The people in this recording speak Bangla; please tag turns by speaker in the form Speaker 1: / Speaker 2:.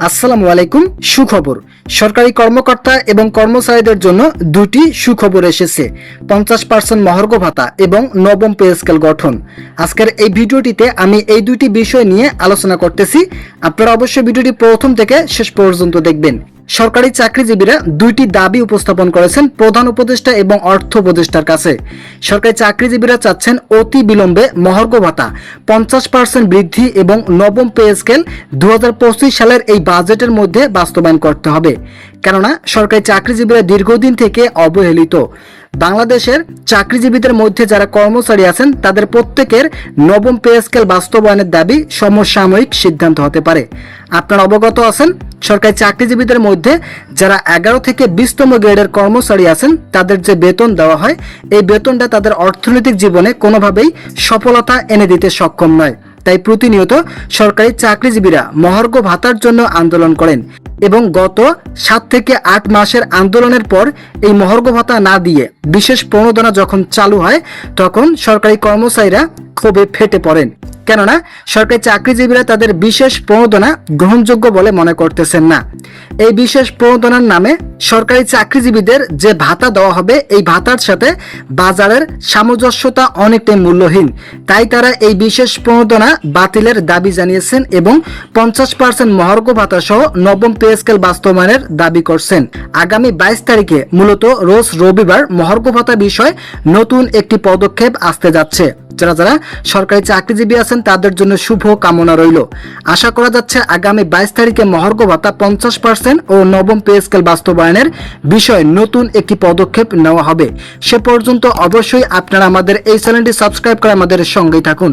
Speaker 1: আসসালামু আলাইকুম। সুখবর, সরকারি কর্মকর্তা এবং কর্মচারীদের জন্য দুটি সুখবর এসেছে। 50% মহার্ঘ ভাতা এবং নবম পে স্কেল গঠন। আজকের এই ভিডিওটিতে আমি এই দুটি বিষয় নিয়ে আলোচনা করতেছি। আপনারা অবশ্যই ভিডিওটি প্রথম থেকে শেষ পর্যন্ত দেখবেন। সরকারি চাকরিজীবীরা দুইটি দাবি উপস্থাপন করেছেন প্রধান উপদেষ্টা এবং অর্থ উপদেষ্টার কাছে। সরকারি চাকরিজীবীরা চাচ্ছেন অতি বিলম্বে মহার্ঘ ভাতা 50% বৃদ্ধি এবং নবম পে স্কেল 2025 সালের এই বাজেটের মধ্যে বাস্তবায়ন করতে হবে। কেননা সরকারি চাকরিজীবীরা দীর্ঘদিন থেকে অবহেলিত। বাংলাদেশের চাকরিজীবীদের মধ্যে যারা কর্মচারী আছেন তাদের প্রত্যেকের নবম পে স্কেল বাস্তবায়নের দাবি সমসাময়িক সিদ্ধান্ত হতে পারে। আপনারা অবগত আছেন, সরকারি চাকরিজীবীদের মধ্যে যারা 11 থেকে 20তম গ্রেডের কর্মচারী আছেন তাদের যে বেতন দেওয়া হয়, এই বেতনটা তাদের অর্থনৈতিক জীবনে কোনোভাবেই সফলতা এনে দিতে সক্ষম নয়। তাই প্রতিনিয়ত সরকারি চাকরিজীবীরা মহার্ঘ ভাতার জন্য আন্দোলন করেন এবং গত 7 থেকে 8 মাসের আন্দোলনের পর এই মহার্ঘ ভাতা না দিয়ে বিশেষ প্রণোদনা যখন চালু হয় তখন সরকারি কর্মচারীরা ক্ষোভে ফেটে পড়েন। কেননা সরকারি চাকরিজীবীরা তাদের বিশেষ প্রণোদনা গ্রহণযোগ্য বলে মনে করতেছেন না। এই বিশেষ প্রণোদনার নামে সরকারি চাকরিজীবীদের যে ভাতা দেওয়া হবে, এই ভাতার সাথে বাজারের সামঞ্জস্যতা অনেকটাই মূল্যহীন। তাই তারা এই বিশেষ প্রণোদনা বাতিলের দাবি জানিয়েছেন এবং 50% মহার্ঘ ভাতা সহ নবম পে স্কেল বাস্তবায়নের দাবি করছেন। আগামী 22 তারিখে মূলত রোজ রবিবার মহার্ঘ ভাতা বিষয়ে নতুন একটি পদক্ষেপ আসতে যাচ্ছে। যারা যারা সরকারি চাকরিজীবী আছেন তাদের জন্য শুভ কামনা রইল। আশা করা যাচ্ছে আগামী 22 তারিখে মহার্ঘ ভাতা 50% ও নবম পে স্কেল বাস্তবায়নের বিষয়ে নতুন একটি পদক্ষেপ নেওয়া হবে। সে পর্যন্ত অবশ্যই আপনারা আমাদের এই চ্যানেলটি সাবস্ক্রাইব করে আমাদের সঙ্গেই থাকুন।